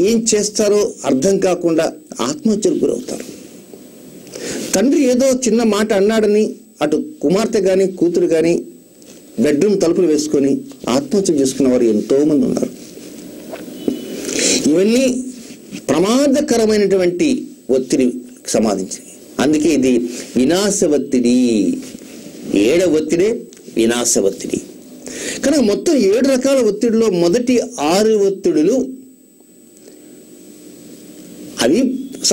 ఏం చేస్తారో అర్థం కాకుండా ఆత్మహత్యకు గురవుతారు. తండ్రి ఏదో చిన్న మాట అన్నాడని అటు కుమార్తె కానీ కూతురు కానీ బెడ్రూమ్ తలుపులు వేసుకొని ఆత్మహత్య చేసుకున్న వారు ఎంతో మంది ఉన్నారు. ఇవన్నీ ప్రమాదకరమైనటువంటి ఒత్తిడి సంపాదించింది. అందుకే ఇది వినాశ ఒత్తిడి. 7వ ఒత్తిడే వినాశ ఒత్తిడి. కనుక మొత్తం 7 రకాల ఒత్తిడిలో మొదటి 6 ఒత్తిడులు అవి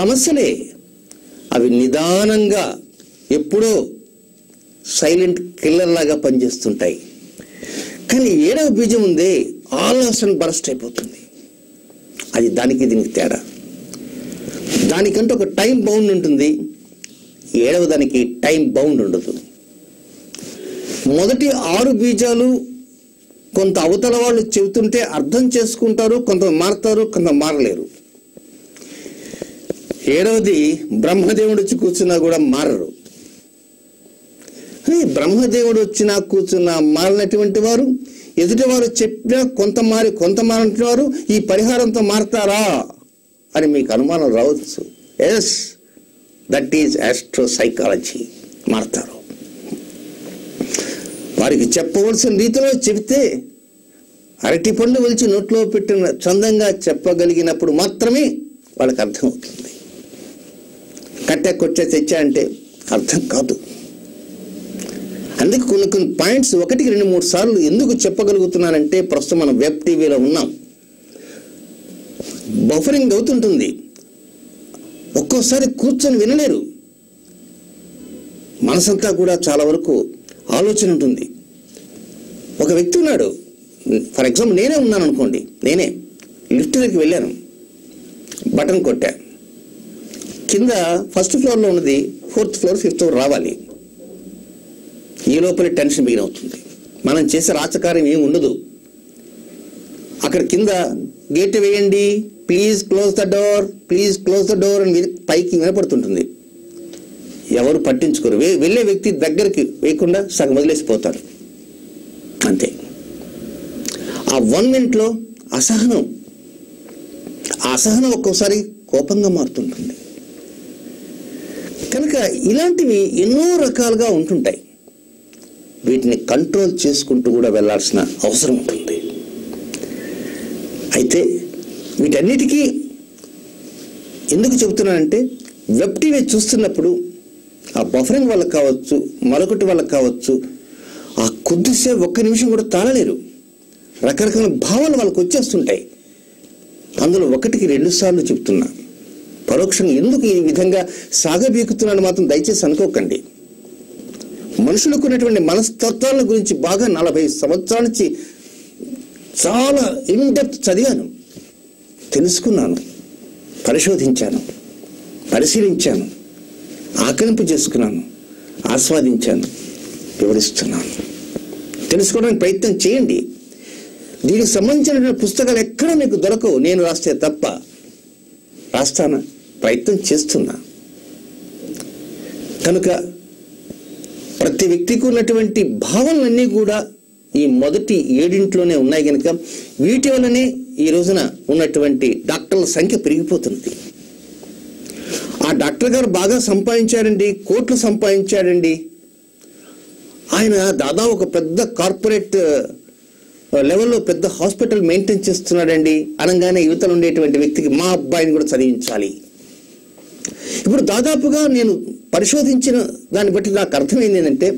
సమస్యలే. అవి నిదానంగా ఎప్పుడో సైలెంట్ కిల్లర్ లాగా పనిచేస్తుంటాయి. కానీ 7వ బీజం ఉందే, ఆల్ ఆఫ్ సడన్ బరస్ట్ అయిపోతుంది. అది దానికి దీనికి తేడా. దానికంటే ఒక టైం బౌండ్ ఉంటుంది, 7వ దానికి టైం బౌండ్ ఉండదు. మొదటి 6 బీజాలు కొంత అవతల వాళ్ళు చెబుతుంటే అర్థం చేసుకుంటారు, కొంత మారుతారు, కొంత మారలేరు. 7వది బ్రహ్మదేవుడు వచ్చి కూర్చున్నా కూడా మారరు. బ్రహ్మదేవుడు వచ్చినా కూర్చున్నా మారినటువంటి వారు, ఎదుటివారు చెప్పినా కొంత మారినటువంటి వారు ఈ పరిహారంతో మారతారా అని మీకు అనుమానం రావచ్చు. Yes, that is astro psychology. మారతారు. వారికి చెప్పవలసిన రీతిలో చెబితే అరటి పండు వలిచి నోట్లో పెట్టిన చందంగా చెప్పగలిగినప్పుడు మాత్రమే వాళ్ళకి అర్థమవుతుంది. కట్టె కొట్టే తెచ్చా అంటే అర్థం కాదు. అందుకే కొన్ని పాయింట్స్ 1కి 2-3 సార్లు ఎందుకు చెప్పగలుగుతున్నానంటే, ప్రస్తుతం మనం వెబ్ టీవీలో ఉన్నాం, బఫరింగ్ అవుతుంటుంది. ఒక్కోసారి కూర్చొని వినలేరు. మనసంతా కూడా చాలా వరకు ఆలోచన ఉంటుంది. ఒక వ్యక్తి ఉన్నాడు, ఫర్ ఎగ్జాంపుల్ నేనే ఉన్నాను అనుకోండి. నేనే లిఫ్ట్లోకి వెళ్ళాను, బటన్ కొట్టా, కింద 1st ఫ్లోర్లో ఉన్నది 4th ఫ్లోర్ 5th ఫ్లోర్ రావాలి. ఈ లోపలే టెన్షన్ బిగిన్ అవుతుంది. మనం చేసే రాచకార్యం ఏమి ఉండదు. అక్కడ కింద గేట్ వేయండి, please close the door, please close the door అని పైకి వినపడుతుంటుంది. ఎవరు పట్టించుకోరు. వెళ్ళే వ్యక్తి దగ్గరికి వేయకుండా సగం వదిలేసిపోతారు. అంతే. ఆ 1 మినిట్లో అసహనం, ఆ అసహనం ఒక్కోసారి కోపంగా మారుతుంటుంది. కనుక ఇలాంటివి ఎన్నో రకాలుగా ఉంటుంటాయి. వీటిని కంట్రోల్ చేసుకుంటూ కూడా వెళ్ళాల్సిన అవసరం ఉంటుంది. అయితే వీటన్నిటికీ ఎందుకు చెబుతున్నానంటే, వెబ్ టీవీ చూస్తున్నప్పుడు ఆ బఫరింగ్ వల్ల కావచ్చు, మరొకటి వల్ల కావచ్చు, ఆ కొద్దిసేపు 1 నిమిషం కూడా తాళలేరు. రకరకాల భావాలు వాళ్ళకు వచ్చేస్తుంటాయి. అందులో 1కి 2 సార్లు చెప్తున్నా. పరోక్షంగా ఎందుకు ఈ విధంగా సాగబీకుతున్నాను మాత్రం దయచేసి అనుకోకండి. మనుషులకు ఉన్నటువంటి మనస్తత్వాల గురించి బాగా 40 సంవత్సరాల నుంచి చాలా ఇన్డెప్త్ చదివాను, తెలుసుకున్నాను, పరిశోధించాను, పరిశీలించాను, ఆకలింపు చేసుకున్నాను, ఆస్వాదించాను, వివరిస్తున్నాను. తెలుసుకోవడానికి ప్రయత్నం చేయండి. దీనికి సంబంధించిన పుస్తకాలు ఎక్కడ మీకు దొరకవు, నేను రాస్తే తప్ప. రాస్తానా? ప్రయత్నం చేస్తున్నా. కనుక ప్రతి వ్యక్తికి ఉన్నటువంటి భావనలన్నీ కూడా ఈ మొదటి 7 ఉన్నాయి కనుక వీటి వల్లనే ఈ రోజున ఉన్నటువంటి డాక్టర్ల సంఖ్య పెరిగిపోతున్నది. ఆ డాక్టర్ గారు బాగా సంపాదించాడండి, కోట్లు సంపాదించాడండి, ఆయన దాదాపు ఒక పెద్ద కార్పొరేట్ లెవెల్లో పెద్ద హాస్పిటల్ మెయింటైన్ చేస్తున్నాడండి అనగానే యువతలు ఉండేటువంటి వ్యక్తికి మా అబ్బాయిని కూడా చదివించాలి. ఇప్పుడు దాదాపుగా నేను పరిశోధించిన దాన్ని బట్టి నాకు అర్థమైంది ఏంటంటే,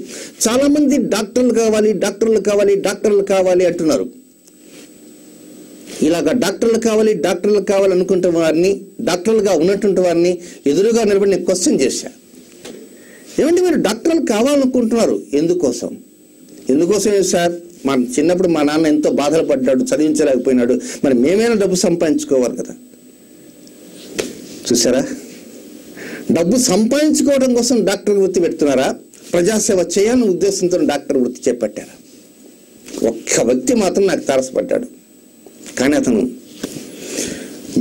చాలామంది డాక్టర్లు కావాలి, డాక్టర్లు కావాలి, డాక్టర్లు కావాలి అంటున్నారు. ఇలాగ డాక్టర్లు కావాలి, డాక్టర్లు కావాలి అనుకుంటున్న వారిని, డాక్టర్లుగా ఉన్నటువంటి వారిని ఎదురుగా నిలబడి నేను క్వశ్చన్ చేశా. ఏమంటే మీరు డాక్టర్లు కావాలనుకుంటున్నారు, ఎందుకోసం? ఎందుకోసమే సార్, మా చిన్నప్పుడు మా నాన్న ఎంతో బాధలు పడ్డాడు, చదివించలేకపోయినాడు, మరి మేమైనా డబ్బు సంపాదించుకోవాలి కదా. చూసారా, డబ్బు సంపాదించుకోవడం కోసం డాక్టర్ వృత్తి పెడుతున్నారా, ప్రజాసేవ చేయాలని ఉద్దేశంతో డాక్టర్ వృత్తి చేపట్టారా? ఒక్క వ్యక్తి మాత్రం నాకు తారసపడ్డాడు, కానీ అతను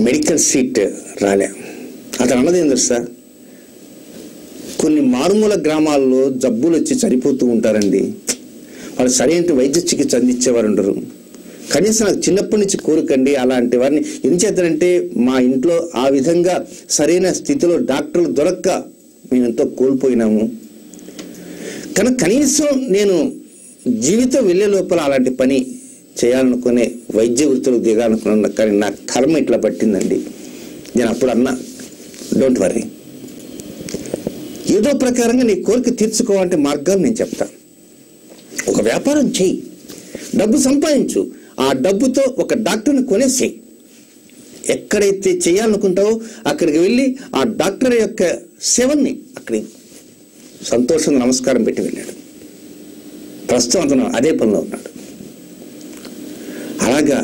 మెడికల్ సీట్ రాలే. అతను అన్నది ఏం తెలుసా, కొన్ని మారుమూల గ్రామాల్లో జబ్బులు వచ్చి చనిపోతూ ఉంటారండి, వాళ్ళు సరైన వైద్య చికిత్స అందించేవారు ఉండరు. కనీసం నాకు చిన్నప్పటి నుంచి కోరికండి అలాంటి వారిని. ఏం చేద్దారంటే మా ఇంట్లో ఆ విధంగా సరైన స్థితిలో డాక్టర్లు దొరక్క మేము ఎంతో కోల్పోయినాము. కనుక కనీసం నేను జీవితం వెళ్ళే లోపల అలాంటి పని చేయాలనుకునే వైద్య వృత్తులకు దిగాలనుకున్నా, కానీ నా కర్మ ఇట్లా పట్టిందండి. నేను అప్పుడు అన్నా, డోంట్ వర్రీ, ఏదో ప్రకారంగా నీ కోరిక తీర్చుకోవాలంటే మార్గాలు నేను చెప్తాను. ఒక వ్యాపారం చేయి, డబ్బు సంపాదించు, ఆ డబ్బుతో ఒక డాక్టర్ని కొనేసేయి. ఎక్కడైతే చేయాలనుకుంటావో అక్కడికి వెళ్ళి ఆ డాక్టర్ యొక్క సేవల్ని అక్కడికి సంతోషంగా నమస్కారం పెట్టి వెళ్ళాడు. ప్రస్తుతం అతను అదే పనిలో ఉన్నాడు. అలాగా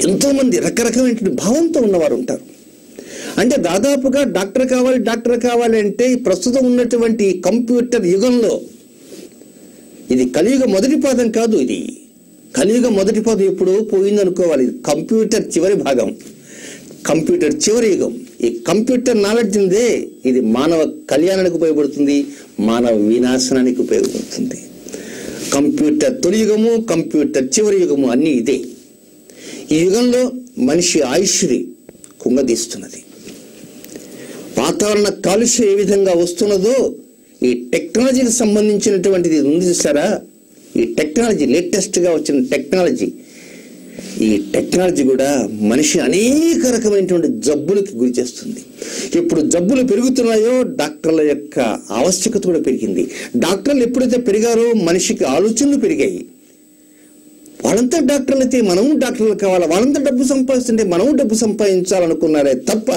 ఎంతోమంది రకరకమైన భావంతో ఉన్నవారు ఉంటారు. అంటే దాదాపుగా డాక్టర్ కావాలి, డాక్టర్ కావాలి అంటే ప్రస్తుతం ఉన్నటువంటి కంప్యూటర్ యుగంలో ఇది కలియుగ మొదటి పాదం కాదు. ఇది కలియుగ మొదటి పాదం ఎప్పుడో పోయిందనుకోవాలి. కంప్యూటర్ చివరి భాగం, కంప్యూటర్ చివరి యుగం. ఈ కంప్యూటర్ నాలెడ్జ్ ఉందే, ఇది మానవ కళ్యాణానికి ఉపయోగపడుతుంది, మానవ వినాశనానికి ఉపయోగపడుతుంది. కంప్యూటర్ తొలి యుగము, కంప్యూటర్ చివరి యుగము అన్నీ ఇదే. ఈ యుగంలో మనిషి ఆయుష్ని కుంగదీస్తున్నది. వాతావరణ కాలుష్యం ఏ విధంగా వస్తున్నదో ఈ టెక్నాలజీకి సంబంధించినటువంటిది ఉంది చూసారా, ఈ టెక్నాలజీ లేటెస్ట్గా వచ్చిన టెక్నాలజీ, ఈ టెక్నాలజీ కూడా మనిషి అనేక రకమైనటువంటి జబ్బులకి గురి చేస్తుంది. ఇప్పుడు జబ్బులు పెరుగుతున్నాయో డాక్టర్ల యొక్క ఆవశ్యకత కూడా పెరిగింది. డాక్టర్లు ఎప్పుడైతే పెరిగారో మనిషికి ఆలోచనలు పెరిగాయి. వాళ్ళంతా డాక్టర్లు అయితే మనము డాక్టర్లు కావాలా, వాళ్ళంతా డబ్బు సంపాదిస్తుంటే మనము డబ్బు సంపాదించాలనుకున్నారే తప్ప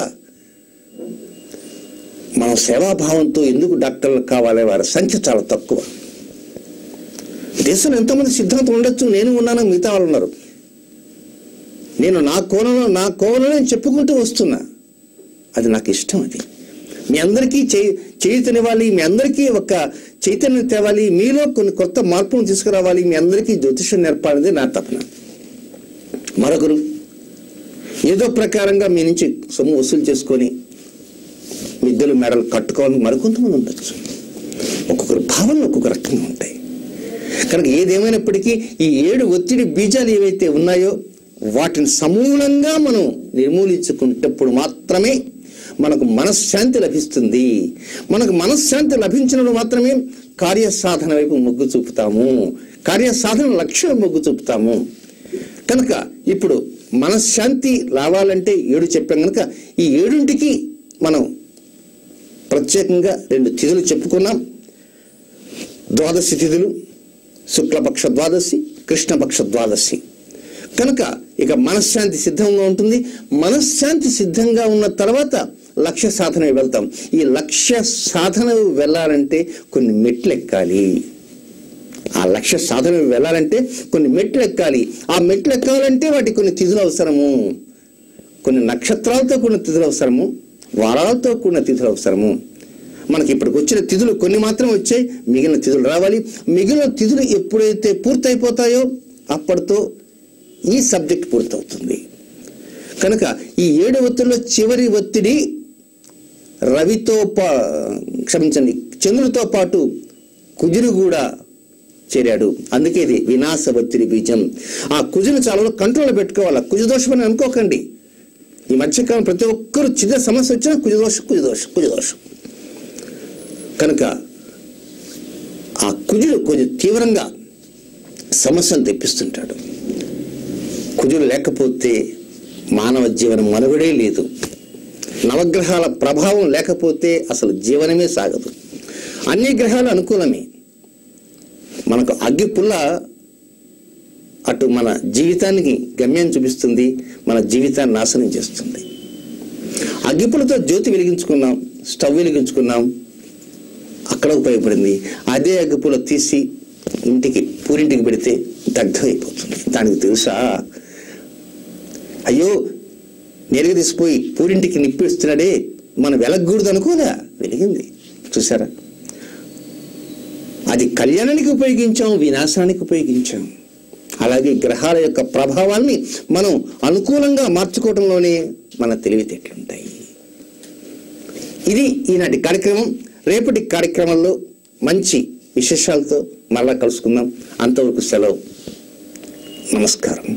మన సేవాభావంతో ఎందుకు డాక్టర్లు కావాలి, వారి సంఖ్య చాలా తక్కువ. దేశంలో ఎంతోమంది సిద్ధాంతం ఉండొచ్చు, నేను ఉన్నాను, మిగతా వాళ్ళు ఉన్నారు. నేను నా కోణంలో నేను చెప్పుకుంటూ వస్తున్నా, అది నాకు ఇష్టం. అది మీ అందరికీ చైతన్యవ్వాలి, మీ అందరికీ ఒక చైతన్యం తేవాలి, మీలో కొన్ని కొత్త మార్పులను తీసుకురావాలి, మీ అందరికీ జ్యోతిషం నేర్పాలనేది నా తపన. మరొకరు ఏదో ప్రకారంగా మీ నుంచి సొమ్ము వసూలు చేసుకొని మిద్దెలు మెడలు కట్టుకోవాలని మరికొంతమంది ఉండొచ్చు. ఒక్కొక్కరు భావనలు ఒక్కొక్క రకంగా ఉంటాయి. కనుక ఏదేమైనప్పటికీ ఈ 7 ఒత్తిడి బీజాలు ఏవైతే ఉన్నాయో వాటిని సమూలంగా మనం నిర్మూలించుకునేటప్పుడు మాత్రమే మనకు మనశ్శాంతి లభిస్తుంది. మనకు మనశ్శాంతి లభించినప్పుడు మాత్రమే కార్యసాధన వైపు మొగ్గు చూపుతాము, కార్యసాధన లక్ష్యం మొగ్గు చూపుతాము. కనుక ఇప్పుడు మనశ్శాంతి రావాలంటే 7 చెప్పాం. కనుక ఈ 7ంటికి మనం ప్రత్యేకంగా 2 తిథులు చెప్పుకున్నాం. ద్వాదశి తిథులు, శుక్లపక్ష ద్వాదశి, కృష్ణపక్ష ద్వాదశి. కనుక ఇక మనశ్శాంతి సిద్ధంగా ఉంటుంది. మనశ్శాంతి సిద్ధంగా ఉన్న తర్వాత లక్ష్య సాధన వెళ్తాం. ఈ లక్ష్య సాధన వెళ్ళాలంటే కొన్ని మెట్లు ఎక్కాలి. ఆ లక్ష్య సాధన వెళ్ళాలంటే కొన్ని మెట్లు ఎక్కాలి. ఆ మెట్లు ఎక్కాలంటే వాటికి కొన్ని తిథులు అవసరము, కొన్ని నక్షత్రాలతో కూడిన తిథులు అవసరము, వారాలతో కూడిన తిథులు అవసరము. మనకి ఇప్పటికి వచ్చిన తిథులు కొన్ని మాత్రం వచ్చాయి, మిగిలిన తిథులు రావాలి. మిగిలిన తిథులు ఎప్పుడైతే పూర్తయిపోతాయో అప్పటితో ఈ సబ్జెక్ట్ పూర్తవుతుంది. కనుక ఈ 7 ఒత్తిడిలో చివరి ఒత్తిడి చంద్రుడితో పాటు కుజుడు కూడా చేరాడు. అందుకే ఇది వినాశ ఒత్తిడి బీజం. ఆ కుజుని చాలా కంట్రోల్లో పెట్టుకోవాలి. కుజదోషం అని అనుకోకండి. ఈ మధ్యకాలం ప్రతి ఒక్కరు చిన్న సమస్య వచ్చినా కుజదోషం. కనుక ఆ కుజుడు కొంచెం తీవ్రంగా సమస్యను తెప్పిస్తుంటాడు. కుజుడు లేకపోతే మానవ జీవనం మనుగడే లేదు. నవగ్రహాల ప్రభావం లేకపోతే అసలు జీవనమే సాగదు. అన్ని గ్రహాలు అనుకూలమే. మనకు అగ్గిపుల్ల అటు మన జీవితానికి గమ్యం చూపిస్తుంది, మన జీవితాన్ని నాశనం చేస్తుంది. అగ్గిపుల్లతో జ్యోతి వెలిగించుకున్నాం, స్టవ్ వెలిగించుకున్నాం, అక్కడ ఉపయోగపడింది. అదే అగ్గిపుల్ల తీసి పూరింటికి పెడితే దగ్ధమైపోతుంది. దానికి తెలుసా? అయ్యో నేరుగా తీసిపోయి పూరింటికి నిప్పిస్తున్నాడే, మనం వెలగకూడదు అనుకోదా, వెలిగింది. చూసారా? అది కళ్యాణానికి ఉపయోగించాం, వినాశానికి ఉపయోగించాం. అలాగే గ్రహాల యొక్క ప్రభావాన్ని మనం అనుకూలంగా మార్చుకోవడంలోనే మన తెలివితేటలుంటాయి. ఇది ఈనాటి కార్యక్రమం. రేపటి కార్యక్రమంలో మంచి విశేషాలతో మళ్ళా కలుసుకుందాం. అంతవరకు సెలవు. నమస్కారం.